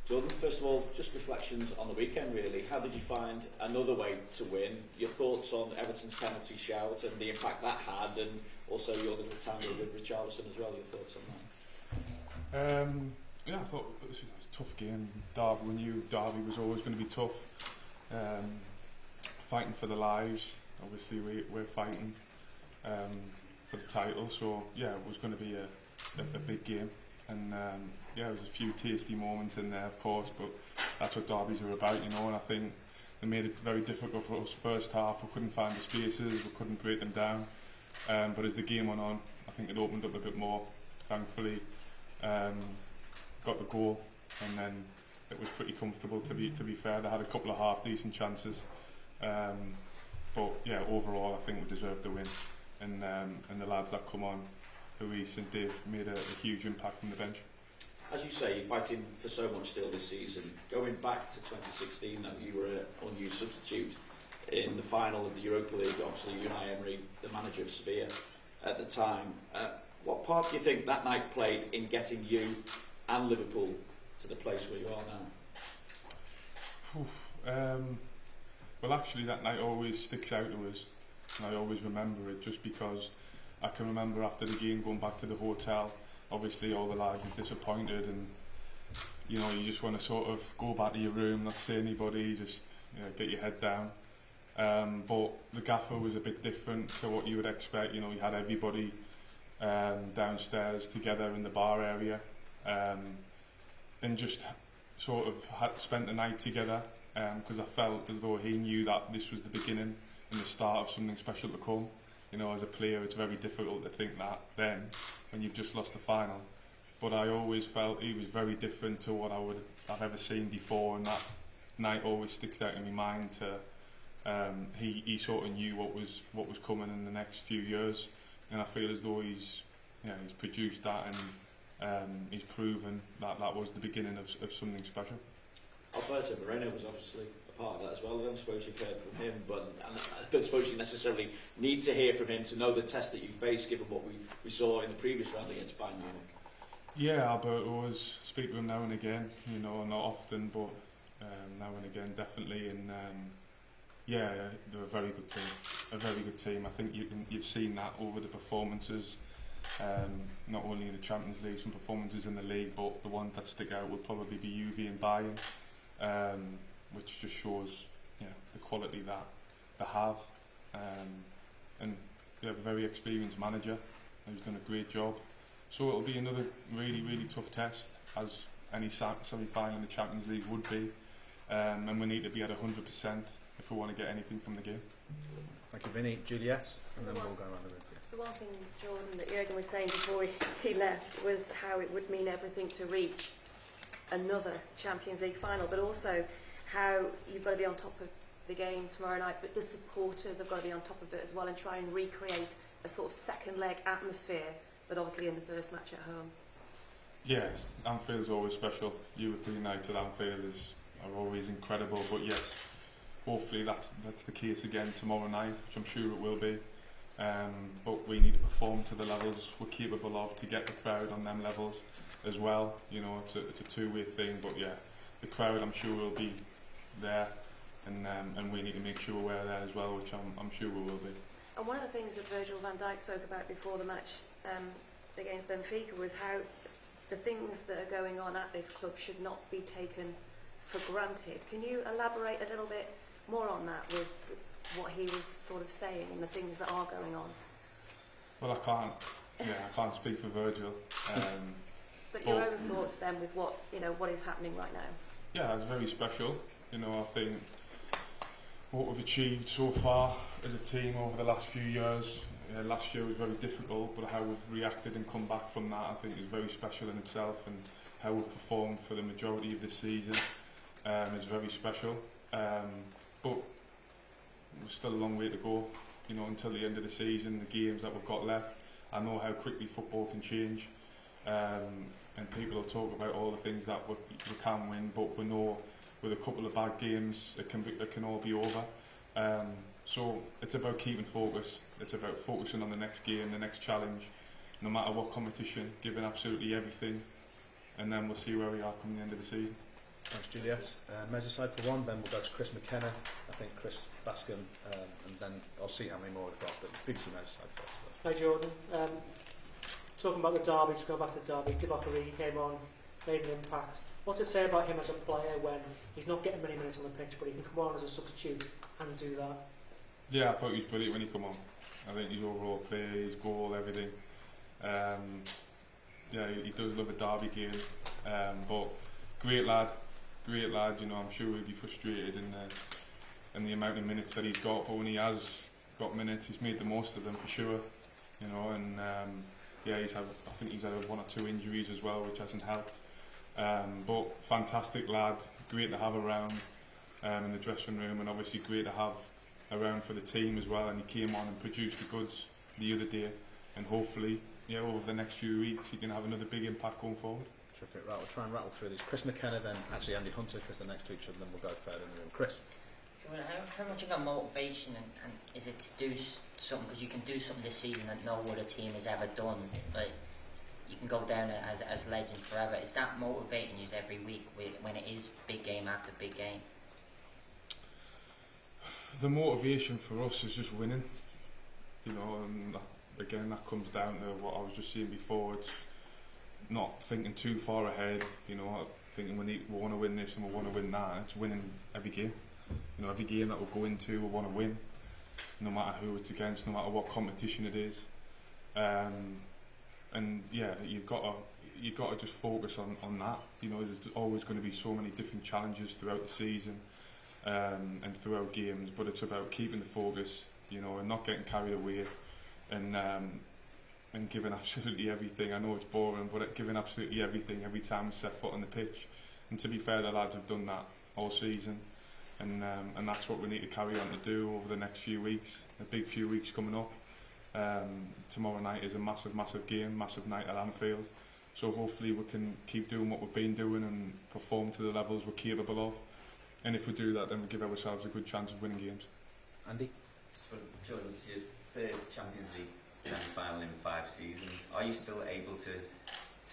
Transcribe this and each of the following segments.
Jordan, first of all, just reflections on the weekend really. How did you find another way to win? Your thoughts on Everton's penalty shout and the impact that had, and also your little tangle with Richarlison as well, your thoughts on that? Yeah, I thought it was a tough game. Derby, we knew Derby was always going to be tough. Fighting for their lives, obviously we're fighting for the title, so yeah, it was going to be a big game. And yeah, there was a few tasty moments in there, of course, but that's what derbies are about, you know. And I think they made it very difficult for us. First half, we couldn't find the spaces, we couldn't break them down. But as the game went on, I think it opened up a bit more. Thankfully, got the goal, and then it was pretty comfortable. To be fair, they had a couple of half decent chances, but yeah, overall, I think we deserved the win. And the lads that come on, Luis and Dave, made a huge impact from the bench. As you say, you're fighting for so much still this season. Going back to 2016, though, you were an unused substitute in the final of the Europa League. Obviously, Unai Emery, the manager of Sevilla at the time. What part do you think that night played in getting you and Liverpool to the place where you are now? Well, actually, that night always sticks out to us, and I always remember it just because I can remember after the game going back to the hotel. Obviously all the lads are disappointed, and you know, you just want to sort of go back to your room, not see anybody, just get your head down. But the gaffer was a bit different to what you would expect. You know, you had everybody downstairs together in the bar area, and just sort of had spent the night together, because I felt as though he knew that this was the beginning and the start of something special to come. You know, as a player, it's very difficult to think that then, when you've just lost the final. But I always felt he was very different to what I've ever seen before, and that night always sticks out in my mind. He sort of knew what was coming in the next few years, and I feel as though he's produced that, and he's proven that was the beginning of something special. Alberto Moreno was obviously a part of that as well. I don't suppose you've heard from him, but I don't suppose you necessarily need to hear from him to know the test that you faced, given what we saw in the previous round against Bayern Munich. Yeah, Alberto always speak to him now and again, you know, not often, but now and again definitely. And yeah, they're a very good team. I think you've seen that over the performances, not only in the Champions League, some performances in the league, but the ones that stick out would probably be Juve and Bayern. Which just shows the quality that they have, and they have a very experienced manager who's done a great job. So it'll be another really tough test, as any semi-final in the Champions League would be, and we need to be at 100% if we want to get anything from the game. Thank you, Vinny. Juliet, and then we'll go around the room. The one thing, Jordan, that Jurgen was saying before he left was how it would mean everything to reach another Champions League final, but also how you've got to be on top of the game tomorrow night, but the supporters have got to be on top of it as well and try and recreate a sort of second leg atmosphere, but obviously in the first match at home. Yes, Anfield's always special. European night at Anfield are always incredible, but yes, hopefully that's the case again tomorrow night, which I'm sure it will be. But we need to perform to the levels we're capable of to get the crowd on them levels as well. You know, it's a two-way thing, but yeah, the crowd I'm sure will be there, and we need to make sure we're there as well, which I'm sure we will be. And one of the things that Virgil van Dijk spoke about before the match against Benfica was how the things that are going on at this club should not be taken for granted. Can you elaborate a little bit more on that with what he was sort of saying and the things that are going on? Well, I can't speak for Virgil. But your own thoughts then with what is happening right now? Yeah, it's very special. You know, I think what we've achieved so far as a team over the last few years. Last year was very difficult, but how we've reacted and come back from that, I think, is very special in itself, and how we've performed for the majority of this season is very special. But there's still a long way to go, you know, until the end of the season, the games that we've got left. I know how quickly football can change, and people will talk about all the things that we can win, but we know with a couple of bad games it can all be over. So it's about keeping focus. It's about focusing on the next game, the next challenge, no matter what competition, giving absolutely everything, and then we'll see where we are come the end of the season. Thanks, Juliet. Merseyside for one, then we'll go to Chris McKenna, I think Chris Bascom, and then I'll see how many more we've got, but BBC Merseyside first. Hi Jordan. Talking about the derby, to go back to the derby, Divock Origi came on, made an impact. What's it say about him as a player when he's not getting many minutes on the pitch, but he can come on as a substitute and do that? Yeah, I thought he was brilliant when he come on. I think his overall play, his goal, everything. Yeah, he does love a derby game, but great lad, you know. I'm sure he'll be frustrated in the amount of minutes that he's got, but when he has got minutes, he's made the most of them for sure, you know. And yeah, I think he's had 1 or 2 injuries as well, which hasn't helped. But fantastic lad, great to have around in the dressing room, and obviously great to have around for the team as well. And he came on and produced the goods the other day, and hopefully, yeah, over the next few weeks, he can have another big impact going forward. Terrific. Right, we'll try and rattle through these. Chris McKenna, then actually Andy Hunter, because they're next to each other, and then we'll go further in the room. Chris. How much of a motivation and is it to do something, because you can do something this season that no other team has ever done, but you can go down as legends forever. Is that motivating you every week when it is big game after big game? The motivation for us is just winning, you know, and again that comes down to what I was just saying before. It's not thinking too far ahead, you know, thinking we want to win this and we want to win that. It's winning every game. You know, every game that we'll go into, we want to win, no matter who it's against, no matter what competition it is. And yeah, you've got to just focus on that. You know, there's always going to be so many different challenges throughout the season and throughout games, but it's about keeping the focus, you know, and not getting carried away, and giving absolutely everything. I know it's boring, but giving absolutely everything every time we set foot on the pitch. And to be fair, the lads have done that all season. And that's what we need to carry on to do over the next few weeks. A big few weeks coming up. Tomorrow night is a massive game, massive night at Anfield. So hopefully we can keep doing what we've been doing and perform to the levels we're capable of. And if we do that, then we give ourselves a good chance of winning games. Andy? So, Jordan, it's your third Champions League semi-final in 5 seasons. Are you still able to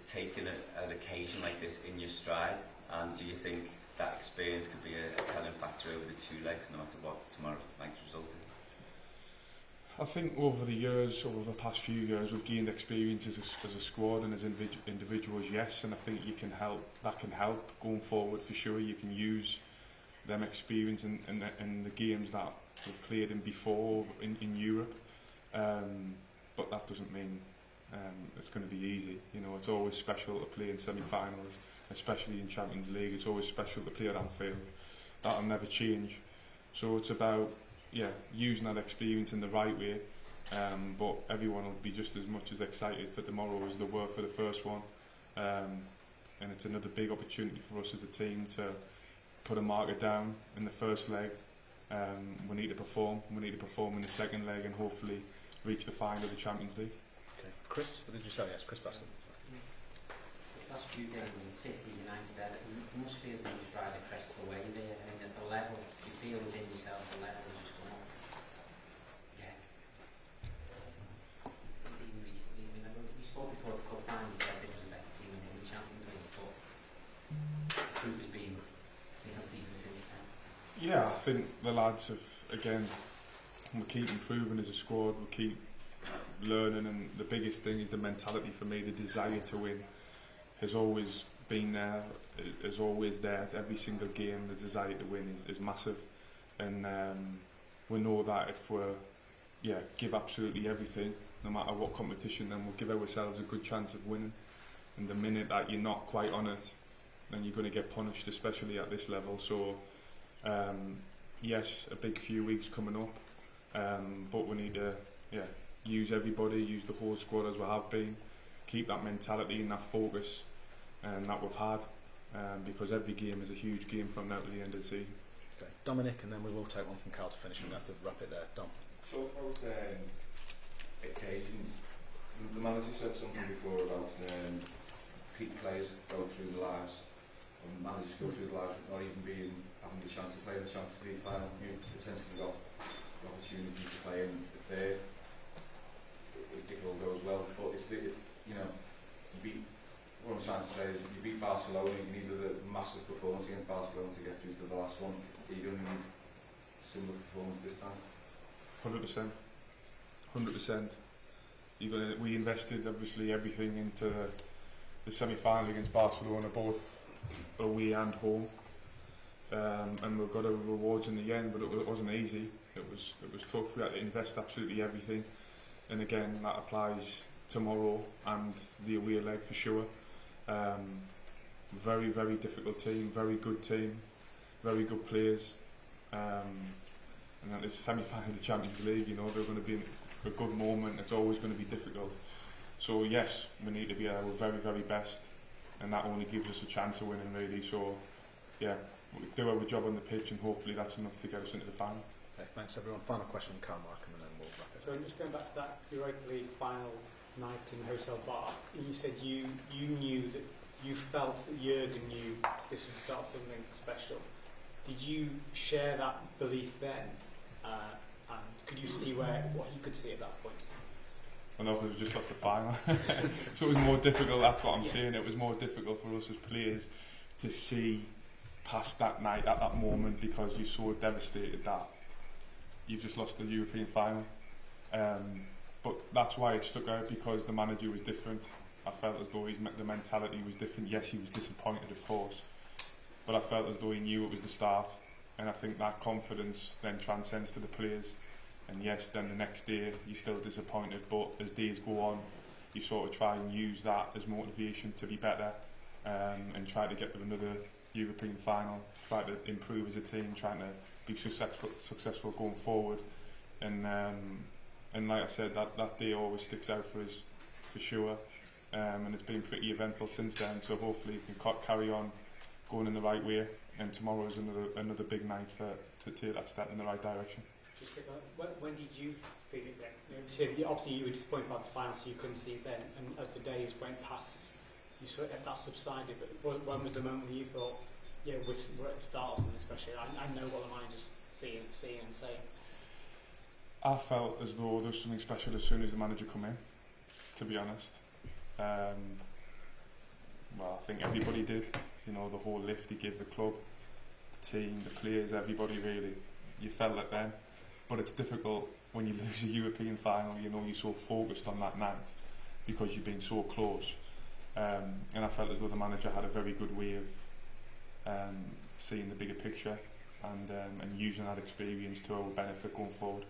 take an occasion like this in your stride? And do you think that experience could be a telling factor over the 2 legs, no matter what tomorrow's night's result is? I think over the past few years, we've gained experience as a squad and as individuals, yes, and I think that can help going forward for sure. You can use them experience in the games that we've played in before in Europe, but that doesn't mean it's going to be easy. You know, it's always special to play in semi-finals, especially in Champions League. It's always special to play at Anfield. That'll never change. So it's about using that experience in the right way, but everyone will be just as much as excited for tomorrow as they were for the first one, and it's another big opportunity for us as a team to put a marker down in the first leg. We need to perform in the second leg, and hopefully reach the final of the Champions League. Okay. Chris, what did you say? Yes, Chris Bascom. The last few games in City, United, it must feel as though you're riding a crest of a wave there. I mean, at the level, you feel within yourself, the level is just going up. Yeah. Even recently, I mean, we spoke before the cup final, you said there was a better team in the Champions League, but the proof has been, even since then. Yeah, I think the lads have, again, we keep improving as a squad, we keep learning, and the biggest thing is the mentality for me. The desire to win has always been there, is always there. Every single game, the desire to win is massive, and we know that if we give absolutely everything, no matter what competition, then we'll give ourselves a good chance of winning. And the minute that you're not quite on it, then you're going to get punished, especially at this level. So yes, a big few weeks coming up, but we need to use everybody, use the whole squad as we have been, keep that mentality and that focus that we've had, because every game is a huge game from now to the end of the season. Okay. Dominic, and then we will take one from Carl to finish. We're going to have to wrap it there. Dom. Talk about occasions. The manager said something before about peak players go through the lives, and managers go through the lives not even having the chance to play in the Champions League final. You potentially got the opportunity to play in the third if it all goes well. But it's you know, be what I'm trying to say is you beat Barcelona, you needed a massive performance against Barcelona to get through to the last one. Are you going to need a similar performance this time? 100%. 100%. We invested obviously everything into the semi-final against Barcelona, both away and home, and we got our rewards in the end. But it wasn't easy. It was tough. We had to invest absolutely everything, and again that applies tomorrow and the away leg for sure. Very, very difficult team, very good team, very good players, and then it's semi-final of the Champions League. You know, they're going to be a good moment. It's always going to be difficult. So yes, we need to be our very, very best, and that only gives us a chance of winning really. So yeah, we do our job on the pitch, and hopefully that's enough to get us into the final. Okay, thanks everyone. Final question from Carl Markham, and then we'll wrap it So up. I'm just going back to that Europa League final night in the hotel bar. You said you knew that you felt that Jurgen knew this would start something special. Did you share that belief then? And could you see what he could see at that point? I know we've just lost the final, so it was more difficult. That's what I'm saying. It was more difficult for us as players to see past that night, at that moment, because you're so devastated that you've just lost the European final. But that's why it stuck out, because the manager was different. I felt as though the mentality was different. Yes, he was disappointed, of course, but I felt as though he knew it was the start, and I think that confidence then transcends to the players. And yes, then the next day you're still disappointed, but as days go on, you sort of try and use that as motivation to be better, and try to get to another European final, try to improve as a team, trying to be successful going forward. And like I said, that day always sticks out for us, for sure. And it's been pretty eventful since then, so hopefully we can carry on going in the right way, and tomorrow is another big night to take that step in the right direction. Just quick, when did you feel it then? Obviously you were disappointed by the final, so you couldn't see it then, and as the days went past, you saw that subsided, but when was the moment when you thought, yeah, we're at the start of something special? I know what the manager's seeing and saying. I felt as though there was something special as soon as the manager come in, to be honest. Well, I think everybody did. You know, the whole lift he gave the club, the team, the players, everybody really. You felt it then. But it's difficult when you lose a European final. You know, you're so focused on that night because you've been so close. And I felt as though the manager had a very good way of seeing the bigger picture and using that experience to our benefit going forward.